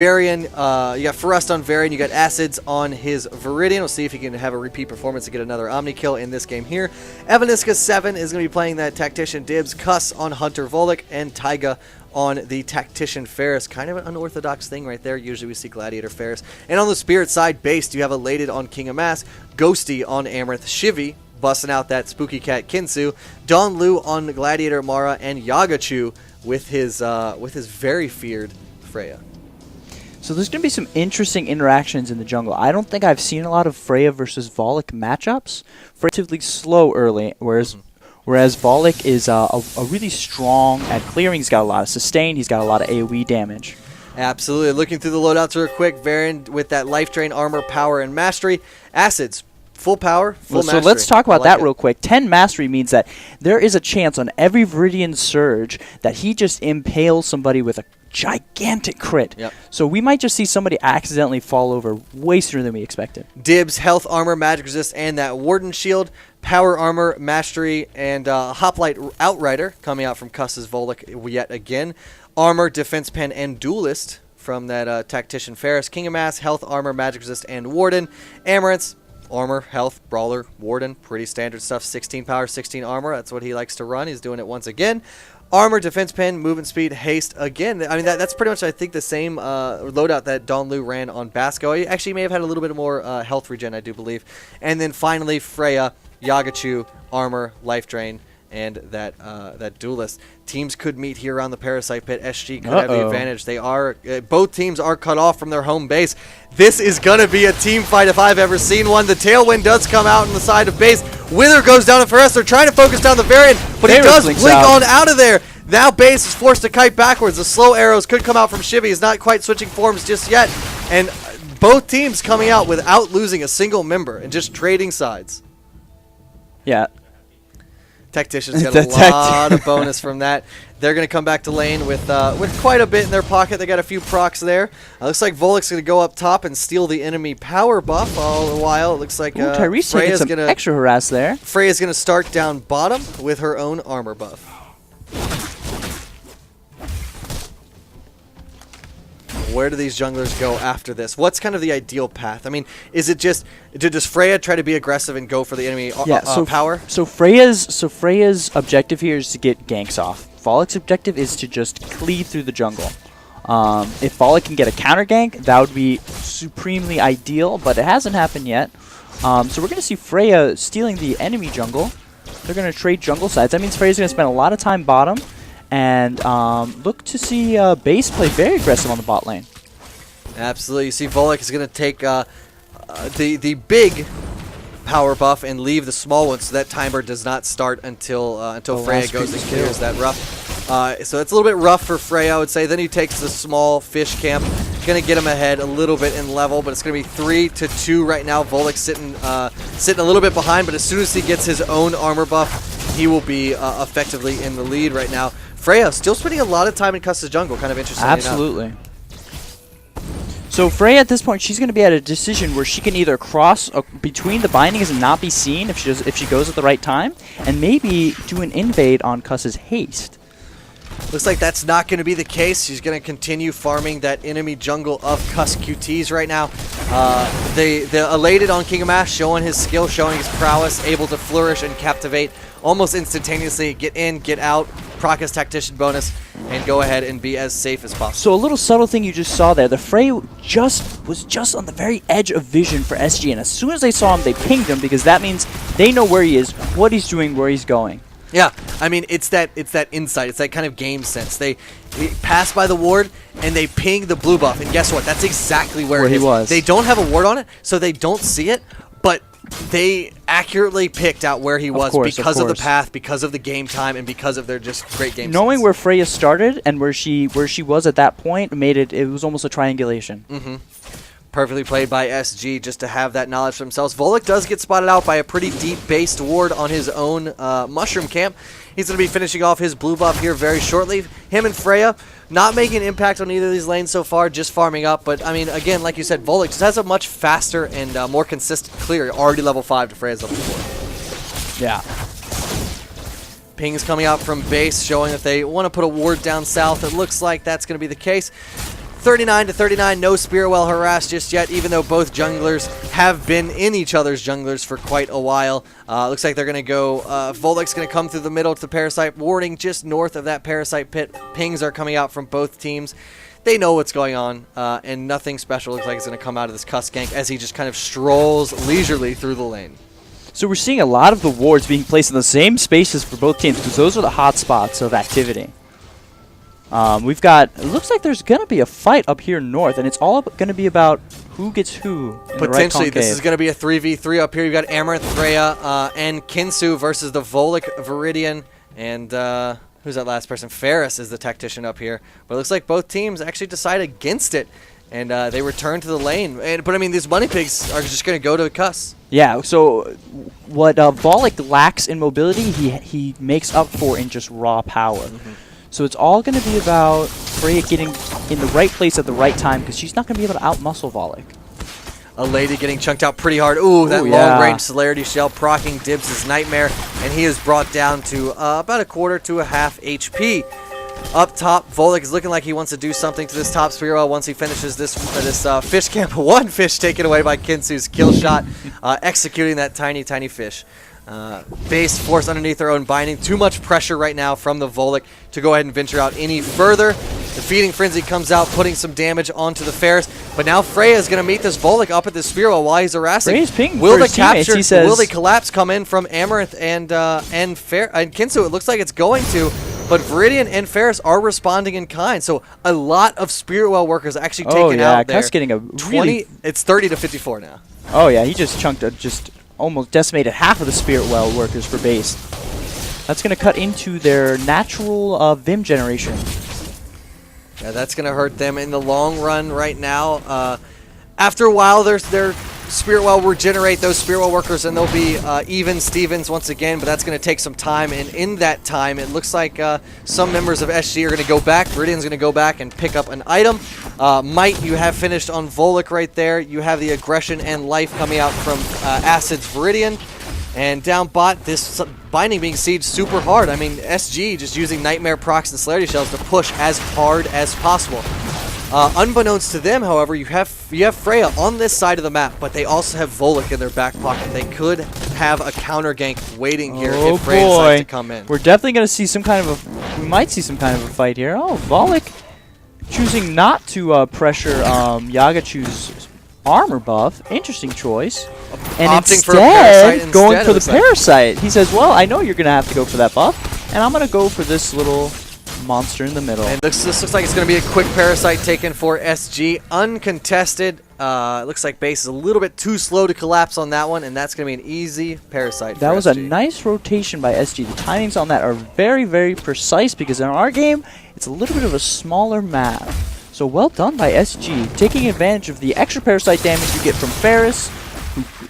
Varian, you got Forest on Varian, you got Acids on his Viridian. We'll see if he can have a repeat performance and get another Omni kill in this game here. Evaniska 7 is going to be playing that Tactician Dibs, Cuss on Hunter Volek, and Taiga on the Tactician Ferris. Kind of an unorthodox thing right there. Usually we see Gladiator Ferris. And on the Spirit side, Based, you have Elated on King of Mass, Ghosty on Amaranth, Shivy busting out that Spooky Cat Kinsu, Don Lu on Gladiator Mara, and Yagachu with his very feared Freya. So there's going to be some interesting interactions in the jungle. I don't think I've seen a lot of Freya versus Volek matchups. Freya's relatively slow early, whereas Volek is a really strong at clearing. He's got a lot of sustain. He's got a lot of AoE damage. Absolutely. Looking through the loadouts real quick, Varian with that Life Drain, Armor, Power, and Mastery. Acids, full power, full mastery. So let's talk about that real quick. 10 Mastery means that there is a chance on every Viridian Surge that he just impales somebody with a gigantic crit. Yep. So we might just see somebody accidentally fall over way sooner than we expected. Dibs, Health, Armor, Magic Resist, and that Warden Shield. Power, Armor, Mastery, and Hoplite Outrider coming out from Cuss's Volek yet again. Armor, Defense Pen, and Duelist from that Tactician Ferris. King of Mass, Health, Armor, Magic Resist, and Warden. Amaranth, Armor, Health, Brawler, Warden. Pretty standard stuff. 16 Power, 16 Armor. That's what he likes to run. He's doing it once again. Armor, Defense Pen, Movement Speed, Haste again. I mean, that's pretty much, I think, the same loadout that Don Lu ran on Basco. He actually may have had a little bit more health regen, I do believe. And then finally, Freya, Yagachu, Armor, Life Drain, and that Duelist. Teams could meet here around the Parasite Pit. SG could have the advantage. They are both teams are cut off from their home base. This is going to be a team fight if I've ever seen one. The Tailwind does come out on the side of base. Wither goes down to Ferris. They're trying to focus down the Varian, but he does blink on out of there. Now Base is forced to kite backwards. The slow arrows could come out from Shivy. He's not quite switching forms just yet. And both teams coming out without losing a single member and just trading sides. Yeah. Tacticians got a lot of bonus from that. They're going to come back to lane with quite a bit in their pocket. They got a few procs there. Looks like Volek's going to go up top and steal the enemy power buff all the while. It looks like Tyree's taking some extra harass there. Freya's going to start down bottom with her own armor buff. Where do these junglers go after this? What's kind of the ideal path? I mean, is it just does Freya try to be aggressive and go for the enemy power? So Freya's objective here is to get ganks off. Volek's objective is to just cleave through the jungle. If Volek can get a counter gank, that would be supremely ideal, but it hasn't happened yet. So we're going to see Freya stealing the enemy jungle. They're going to trade jungle sides. That means Freya's going to spend a lot of time bottom. And look to see Base play very aggressive on the bot lane. Absolutely. You see Volek is going to take the big power buff and leave the small one, so that timer does not start until Freya goes and clears that rough. So it's a little bit rough for Freya, I would say. Then he takes the small fish camp. Going to get him ahead a little bit in level, but it's going to be 3-2 right now. Volek sitting a little bit behind, but as soon as he gets his own armor buff, he will be effectively in the lead right now. Freya still spending a lot of time in Cuss's jungle, kind of interesting. Absolutely. So Freya at this point, she's going to be at a decision where she can either cross between the bindings and not be seen if she goes at the right time, and maybe do an invade on Cuss's haste. Looks like that's not going to be the case. She's going to continue farming that enemy jungle of Cuss QTs right now. The Elated on King of Mass, showing his skill, showing his prowess, able to flourish and captivate almost instantaneously. Get in, get out, proc his Tactician bonus, and go ahead and be as safe as possible. So a little subtle thing you just saw there. The Freya was just on the very edge of vision for SG, and as soon as they saw him, they pinged him because that means they know where he is, what he's doing, where he's going. Yeah, I mean, it's that insight. It's that kind of game sense. They pass by the ward, and they ping the blue buff, and guess what? That's exactly where he was. They don't have a ward on it, so they don't see it, but they accurately picked out where he was because of the path, because of the game time, and because of their just great game Knowing sense. Where Freya started and where she was at that point made it was almost a triangulation. Mm-hmm. Perfectly played by SG just to have that knowledge for themselves. Volek does get spotted out by a pretty deep-based ward on his own mushroom camp. He's going to be finishing off his blue buff here very shortly. Him and Freya not making an impact on either of these lanes so far, just farming up. But, I mean, again, like you said, Volek just has a much faster and more consistent clear. Already level 5 to Freya's level 4. Yeah. Pings coming out from base, showing that they want to put a ward down south. It looks like that's going to be the case. 39-39, no Spearwell harassed just yet, even though both junglers have been in each other's junglers for quite a while. Looks like they're going to go, Volek's going to come through the middle to the Parasite warding just north of that Parasite pit. Pings are coming out from both teams. They know what's going on, and nothing special looks like it's going to come out of this Cuss gank as he just kind of strolls leisurely through the lane. So we're seeing a lot of the wards being placed in the same spaces for both teams because those are the hot spots of activity. We've got, it looks like there's going to be a fight up here north, and it's all going to be about who gets who. Potentially, this is going to be a 3v3 up here. You've got Amaranth, Freya, and Kinsu versus the Volek, Viridian, and who's that last person? Ferris is the tactician up here. But it looks like both teams actually decide against it, and they return to the lane. But, I mean, these Money Pigs are just going to go to Cuss. Yeah, so what Volek lacks in mobility, he makes up for in just raw power. Mm-hmm. So it's all going to be about Freya getting in the right place at the right time because she's not going to be able to out-muscle Volek. A lady getting chunked out pretty hard. Ooh, that long-range Celerity Shell procking Dibs' Nightmare, and he is brought down to about a quarter to a half HP. Up top, Volek is looking like he wants to do something to this top Spearwell once he finishes this fish camp. One fish taken away by Kinsu's kill shot, executing that tiny, tiny fish. Base forced underneath their own binding. Too much pressure right now from the Volek to go ahead and venture out any further. The Feeding Frenzy comes out, putting some damage onto the Ferris. But now Freya is going to meet this Volek up at the Spearwell while he's harassing. Freya's ping will for the his teammates, capture? he says. Will the collapse come in from Amaranth and Kinsu? It looks like it's going to. But Viridian and Ferris are responding in kind. So a lot of Spearwell workers actually taken out there. Cuss getting a 20. It's 30-54 now. Oh yeah, he just chunked almost decimated half of the Spiritwell workers for base. That's going to cut into their natural Vim generation. Yeah, that's going to hurt them in the long run right now. After a while, their Spiritwell will regenerate those Spiritwell workers, and they'll be even Stevens once again, but that's going to take some time, and in that time, it looks like some members of SG are going to go back. Viridian's going to go back and pick up an item. Might, you have finished on Volek right there. You have the aggression and life coming out from Acid's Viridian. And down bot, this binding being sieged super hard. I mean, SG just using Nightmare procs and Celerity Shells to push as hard as possible. Unbeknownst to them, however, you have Freya on this side of the map, but they also have Volek in their back pocket. They could have a counter gank waiting here if Freya decides to come in. We're definitely going to see some kind of we might see some kind of a fight here. Oh, Volek choosing not to pressure Yagachu's armor buff. Interesting choice. And instead, going for the Parasite. He says, well, I know you're going to have to go for that buff, and I'm going to go for this little monster in the middle. And this looks like it's going to be a quick Parasite taken for SG. Uncontested. It looks like base is a little bit too slow to collapse on that one, and that's going to be an easy Parasite That was SG. A nice rotation by SG. The timings on that are very, very precise because in our game, it's a little bit of a smaller map. So well done by SG, taking advantage of the extra Parasite damage you get from Ferris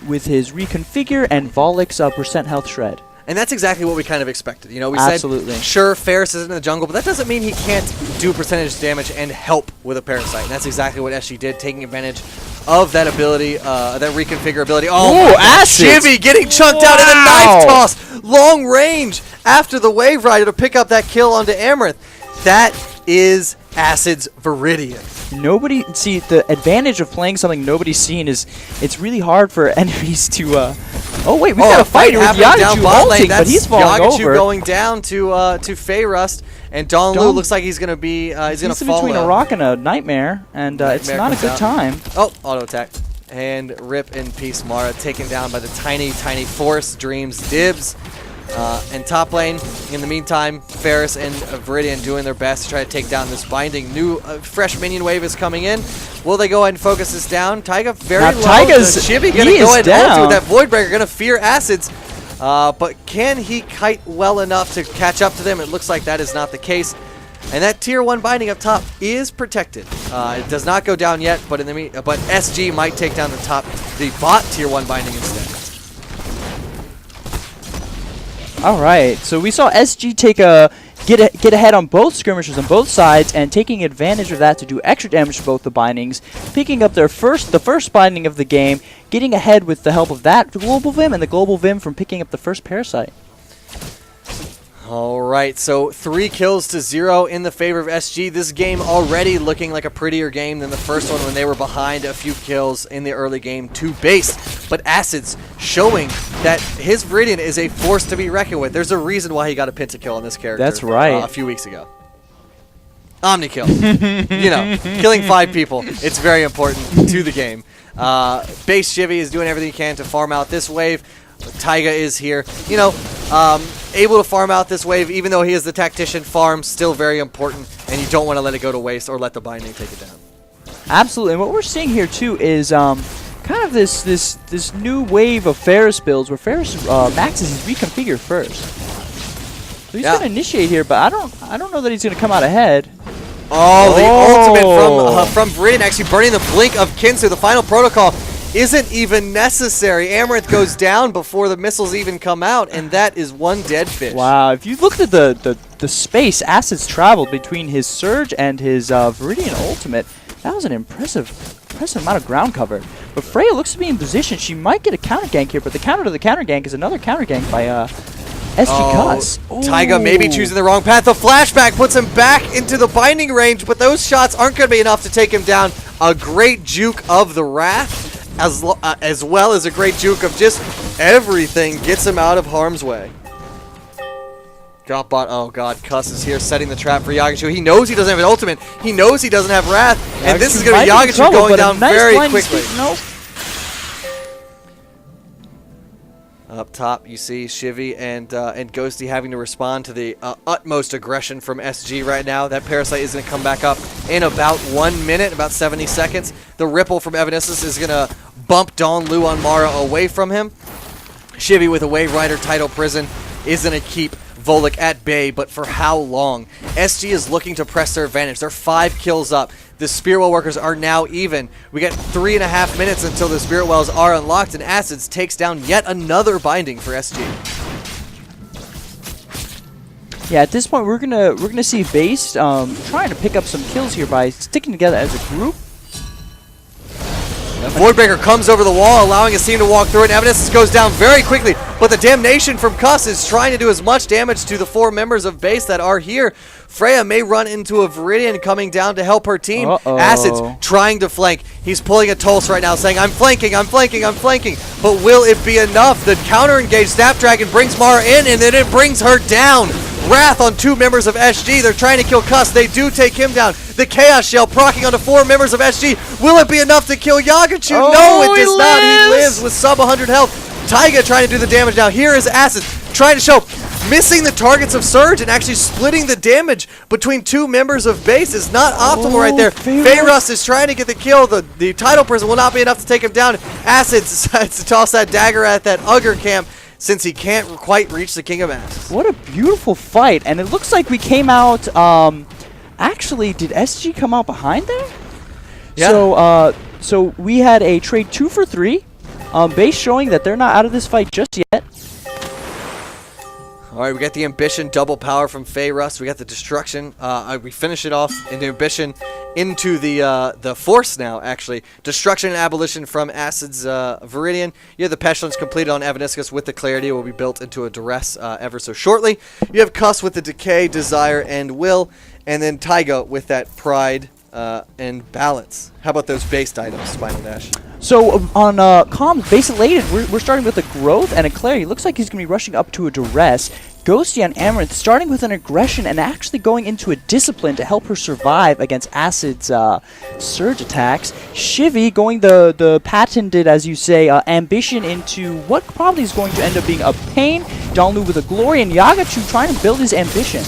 with his reconfigure and Volek's percent health shred. And that's exactly what we kind of expected. You know, we Absolutely. said, sure, Ferris is in the jungle, but that doesn't mean he can't do percentage damage and help with a Parasite. And that's exactly what SG did, taking advantage of that ability, that reconfigure ability. Oh, Acid! Jivy getting chunked out in a knife toss! Long range after the Wave Rider to pick up that kill onto Amaranth. That is Acid's Viridian. Nobody, see, the advantage of playing something nobody's seen is it's really hard for enemies to, oh wait, we've got a fight with Yagachu ulting, but he's falling Yagachu over. going down to Fey Rust, and Don Lu looks like he's going to be, he's going to fall between a rock and a Nightmare, and it's not a good time. Oh, auto attack. And rip in peace, Mara, taken down by the tiny, tiny Forest Dreams Dibs. And top lane, in the meantime, Ferris and Viridian doing their best to try to take down this binding. New, fresh minion wave is coming in. Will they go ahead and focus this down? Taiga very low. Taiga's Chibi going to go ahead and ult with that Voidbreaker, going to fear Acids. But can he kite well enough to catch up to them? It looks like that is not the case. And that tier 1 binding up top is protected. It does not go down yet, but but SG might take down the bot tier 1 binding instead. All right, so we saw SG get ahead on both skirmishers on both sides, and taking advantage of that to do extra damage to both the bindings, picking up the first binding of the game, getting ahead with the help of that global Vim and the global Vim from picking up the first Parasite. All right, so 3 kills to 0 in the favor of SG. This game already looking like a prettier game than the first one when they were behind a few kills in the early game to base. But Acids showing that his Viridian is a force to be reckoned with. There's a reason why he got a pentakill on this character. That's right. A few weeks ago. Omni kill. You know, killing 5 people. It's very important to the game. Base Shivy is doing everything he can to farm out this wave. Taiga is here. You know, able to farm out this wave, even though he is the tactician. Farm still very important, and you don't want to let it go to waste or let the binding take it down. Absolutely, and what we're seeing here too is kind of this new wave of Ferris builds where Ferris maxes his reconfigure first. So he's going to initiate here, but I don't know that he's going to come out ahead. Oh, the ultimate from Viridian, actually burning the blink of Kinsu. The final protocol isn't even necessary. Amaranth goes down before the missiles even come out, and that is one dead fish. Wow, if you looked at the space Acids traveled between his Surge and his Viridian ultimate, that was an impressive amount of ground covered. But Freya looks to be in position. She might get a counter gank here, but the counter to the counter gank is another counter gank by SG Cuss. Taiga maybe choosing the wrong path. The flashback puts him back into the binding range, but those shots aren't going to be enough to take him down. A great juke of the Wrath, as well as a great juke of just everything, gets him out of harm's way. Drop bot. Oh god, Cuss is here setting the trap for Yagachu. He knows he doesn't have an ultimate. He knows he doesn't have Wrath, and this is going to be Yagachu going down very quickly. Up top, you see Shivy and Ghosty having to respond to the utmost aggression from SG right now. That Parasite is going to come back up in about 1 minute, about 70 seconds. The Ripple from Evanescence is going to bump Don Lu on Mara away from him. Shivy with a Wave Rider Tidal Prison is going to keep Volek at bay, but for how long? SG is looking to press their advantage. They're 5 kills up. The Spirit Well workers are now even. We got 3.5 minutes until the Spirit Wells are unlocked, and Acids takes down yet another binding for SG. Yeah, at this point we're gonna see Base trying to pick up some kills here by sticking together as a group. Voidbreaker comes over the wall, allowing his team to walk through it. Evanescence goes down very quickly, but the Damnation from Cuss is trying to do as much damage to the 4 members of base that are here. Freya may run into a Viridian coming down to help her team. Acids trying to flank. He's pulling a Tulse right now, saying, I'm flanking, I'm flanking, I'm flanking. But will it be enough? The counter-engaged Snapdragon brings Mara in, and then it brings her down. Wrath on 2 members of SG. They're trying to kill Cuss. They do take him down. The Chaos Shell proccing onto 4 members of SG. Will it be enough to kill Yagachu? No, it does not. He lives with sub 100 health. Taiga trying to do the damage now. Here is Acid trying to show, missing the targets of Surge and actually splitting the damage between 2 members of base is not optimal right there. Feyrus is trying to get the kill. The Tidal Prison will not be enough to take him down. Acid decides to toss that dagger at that Ugger camp, since he can't quite reach the King of Masks. What a beautiful fight, and it looks like we came out, actually, did SG come out behind there? Yeah. So we had a trade 2 for 3, Base showing that they're not out of this fight just yet. All right, we got the Ambition double power from Feyrus. We got the Destruction. We finish it off in the Ambition into the Force now, actually. Destruction and Abolition from Acid's Viridian. You have the Pestilence completed on Evanescus with the Clarity. It will be built into a Duress ever so shortly. You have Cuss with the Decay, Desire, and Will. And then Taiga with that Pride and Balance. How about those based items, Spinal Dash? So on comms, base elated, we're starting with a Growth and a Clarity. Looks like he's going to be rushing up to a Duress. Ghosty on Amaranth starting with an Aggression and actually going into a Discipline to help her survive against Acid's Surge attacks. Shivy going the patented, as you say, Ambition into what probably is going to end up being a Pain. Donlu with a Glory, and Yagachu trying to build his Ambition.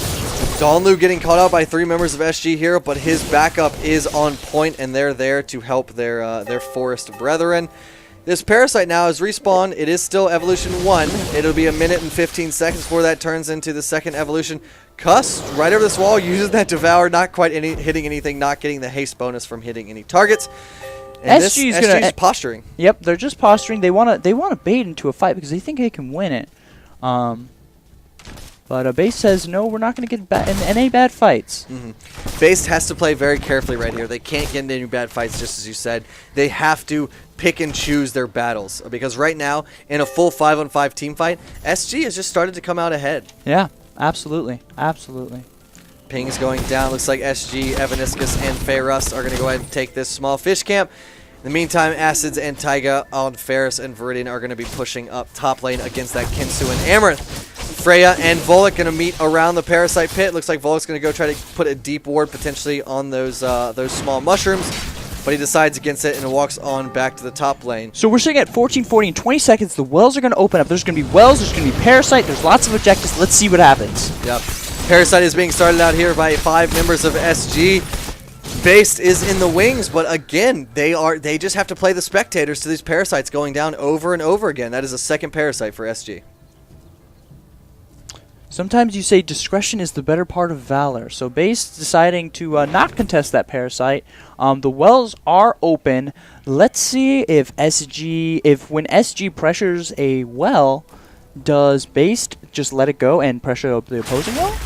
Donlu getting caught out by 3 members of SG here, but his backup is on point, and they're there to help their Forest brethren. This Parasite now is respawned. It is still Evolution 1. It'll be 1 minute and 15 seconds before that turns into the second Evolution. Cuss, right over this wall, uses that Devour, not quite hitting anything, not getting the haste bonus from hitting any targets. And SG's posturing. Yep, they're just posturing. They want to bait into a fight because they think they can win it. But Base says, no, we're not going to get in any bad fights. Base has to play very carefully right here. They can't get into any bad fights, just as you said. They have to pick and choose their battles. Because right now, in a full 5-on-5 team fight, SG has just started to come out ahead. Yeah, Absolutely. Absolutely. Ping's going down. Looks like SG, Evaniscus, and Fayrust are going to go ahead and take this small fish camp. In the meantime, Acids and Taiga on Ferris and Viridian are going to be pushing up top lane against that Kinsu and Amaranth. Freya and Volek going to meet around the Parasite Pit. Looks like Volek's going to go try to put a deep ward potentially on those small mushrooms, but he decides against it and walks on back to the top lane. So we're sitting at 14, 40, in 20 seconds. The wells are going to open up. There's going to be wells. There's going to be Parasite. There's lots of objectives. Let's see what happens. Yep. Parasite is being started out here by 5 members of SG. Based is in the wings, but again, they just have to play the spectators to these Parasites going down over and over again. That is a second Parasite for SG. Sometimes you say discretion is the better part of valor. So Base deciding to not contest that Parasite. The wells are open. Let's see if when SG pressures a well, does Base just let it go and pressure the opposing well?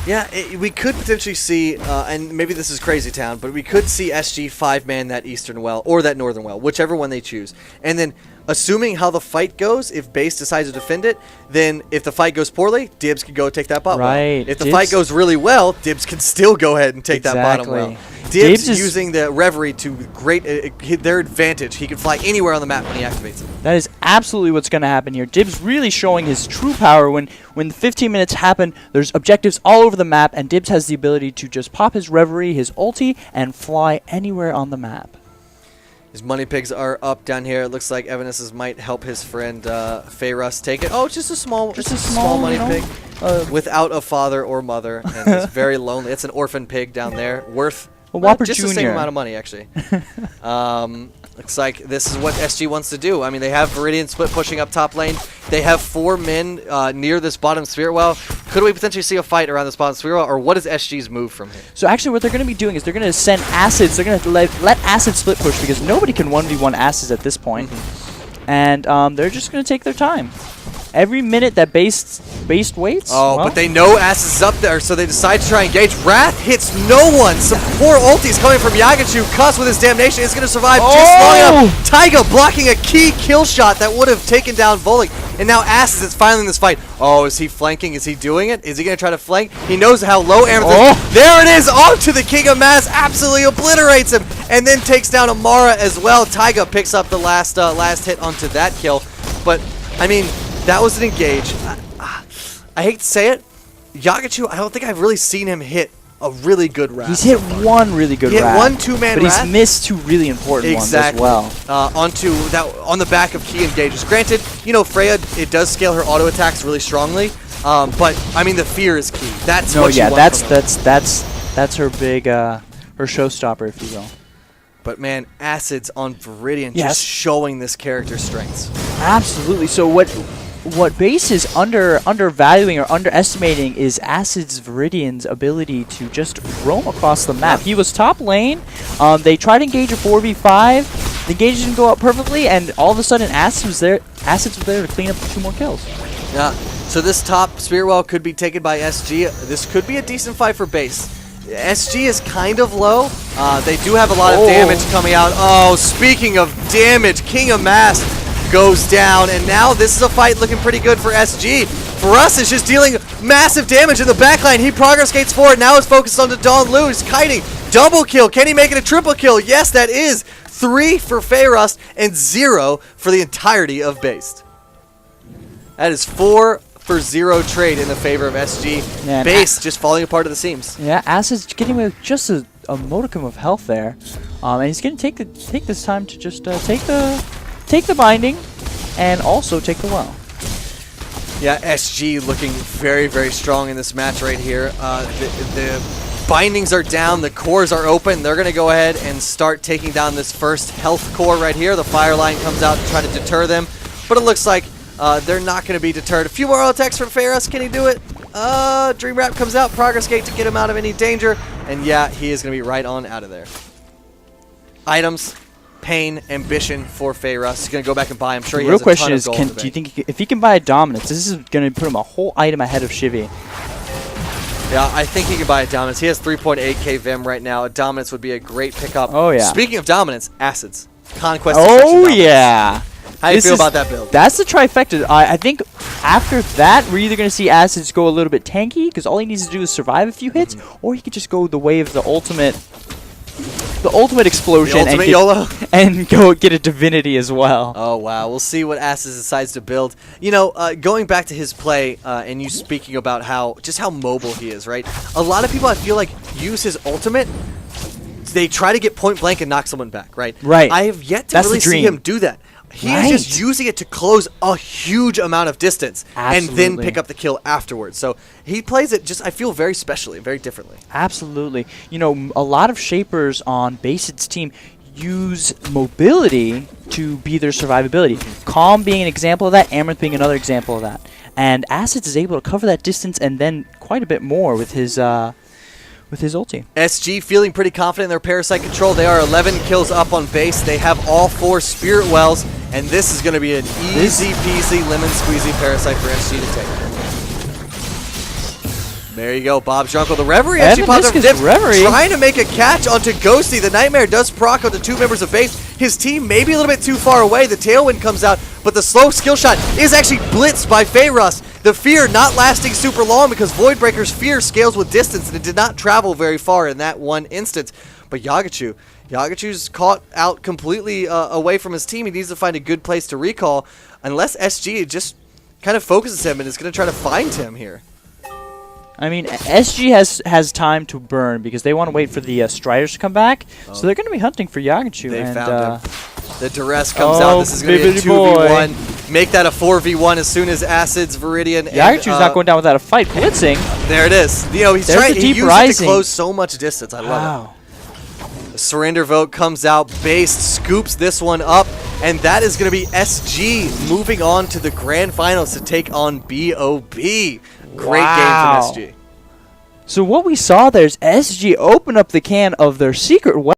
Yeah, we could potentially see, and maybe this is Crazy Town, but we could see SG 5-man that eastern well or that northern well, whichever one they choose. And then, assuming how the fight goes, if Base decides to defend it, then if the fight goes poorly, Dibs can go take that bot well. If the fight goes really well, Dibs can still go ahead and take that bottom well. Dibs is using the Reverie to their advantage. He can fly anywhere on the map when he activates it. That is absolutely what's going to happen here. Dibs really showing his true power. When the 15 minutes happen, there's objectives all over the map, and Dibs has the ability to just pop his Reverie, his ulti, and fly anywhere on the map. His money pigs are up down here. It looks like Evanescence might help his friend Fayrust take it. Oh, it's just a small money pig without a father or mother, and it's very lonely. It's an orphan pig down there, worth Whopper just Jr. the same amount of money, actually. Looks like this is what SG wants to do. I mean, they have Viridian split pushing up top lane. They have 4 men near this bottom sphere well. Could we potentially see a fight around this bottom sphere well, or what is SG's move from here? So actually what they're going to be doing is they're going to send Acids. They're going to let Acid split push because nobody can 1v1 Acids at this point. And they're just going to take their time. Every minute that Based waits. Oh, well, but they know Ass is up there, so they decide to try and engage. Wrath hits no one. Some poor ultis coming from Yagachu. Cuss with his damnation is going to survive just long enough. Taiga blocking a key kill shot that would have taken down Volek. And now Ass is finally in this fight. Oh, is he flanking? Is he doing it? Is he going to try to flank? He knows how low Amaranth is. There it is, onto the King of Mass. Absolutely obliterates him. And then takes down Amara as well. Taiga picks up the last hit onto that kill. But, I mean, that was an engage. I hate to say it, Yagachu, I don't think I've really seen him hit a really good Wrath. He's hit one really good Wrath. He hit 1 2-man But Wrath. he's missed 2 really important ones as well. On the back of key engages. Granted, you know, Freya, it does scale her auto attacks really strongly, but I mean the fear is key. That's what you want from her. That's her big her showstopper, if you will. But man, Acids on Viridian just showing this character's strengths. Absolutely. So what Base is undervaluing or underestimating is Acid's Viridian's ability to just roam across the map. He was top lane. They tried to engage a 4v5. The engage didn't go out perfectly, and all of a sudden Acids was there to clean up 2 more kills. Yeah. So this top Spirit Well could be taken by SG. This could be a decent fight for Base. SG is kind of low. They do have a lot of damage coming out. Oh, speaking of damage, King of Mass goes down, and now this is a fight looking pretty good for SG. For us, it's just dealing massive damage in the backline. He progress skates forward. Now is focused on the Dawn Lu. He's kiting. Double kill. Can he make it a triple kill? Yes, that is 3 for Fayrust and 0 for the entirety of Based. That is 4 for 0 trade in the favor of SG. Yeah, Base just falling apart at the seams. Yeah, Acid's getting away with just a modicum of health there, and he's going to take this time to just take the binding and also take the well. Yeah, SG looking very, very strong in this match right here. The bindings are down, the cores are open. They're going to go ahead and start taking down this first health core right here. The fire line comes out to try to deter them, but it looks like they're not going to be deterred. A few more attacks from Fayrust. Can he do it? Dream Wrap comes out. Progress Gate to get him out of any danger. And yeah, he is going to be right on out of there. Items, pain, ambition for Fayrust. He's going to go back and buy. I'm sure he has a ton of gold. The real question is, do you think if he can buy a Dominance, this is going to put him a whole item ahead of Shivy? Yeah, I think he can buy a Dominance. He has 3.8k Vim right now. A Dominance would be a great pickup. Oh, yeah. Speaking of Dominance, Acids. Conquest. Oh, yeah. How do you feel about that build? That's the trifecta. I think After that, we're either going to see Acids go a little bit tanky, because all he needs to do is survive a few hits, or he could just go the way of the ultimate explosion, The ultimate YOLO. and go get a divinity as well. Oh, wow. We'll see what Acids decides to build. You know, going back to his play, and you speaking about how mobile he is, right? A lot of people, I feel like, use his ultimate. They try to get point blank and knock someone back, right? Right. I have yet to That's really the see dream. him do that. He is just using it to close a huge amount of distance and then Absolutely. pick up the kill afterwards. So he plays it just, I feel, very specially, very differently. Absolutely. You know, a lot of shapers on Basid's team use mobility to be their survivability. Calm being an example of that, Amaranth being another example of that. And Acids is able to cover that distance and then quite a bit more with his ulti. SG feeling pretty confident in their Parasite control. They are 11 kills up on base. They have all 4 Spirit Wells, and this is going to be an easy peasy lemon squeezy Parasite for SG to take. There you go, Bob's Jungle. The Reverie actually popped up. Trying to make a catch onto Ghosty. The Nightmare does proc onto 2 members of base. His team may be a little bit too far away. The Tailwind comes out, but the slow skill shot is actually blitzed by Fayrust. The Fear not lasting super long because Voidbreaker's Fear scales with distance, and it did not travel very far in that one instance. But Yagachu's caught out completely away from his team. He needs to find a good place to recall, unless SG just kind of focuses him and is going to try to find him here. I mean, SG has time to burn because they want to wait for the Striders to come back. So they're going to be hunting for Yagachu. They and, found him. The duress comes out. This is going to be a 2v1. Make that a 4v1 as soon as Acids, Viridian, Yagachu's not going down without a fight. Blitzing. There it is. You know, he's trying. He used it to close so much distance. I love it. The Surrender Vote comes out. Base scoops this one up, and that is going to be SG moving on to the grand finals to take on BOB. Great game from SG. So what we saw there is SG open up the can of their secret weapon.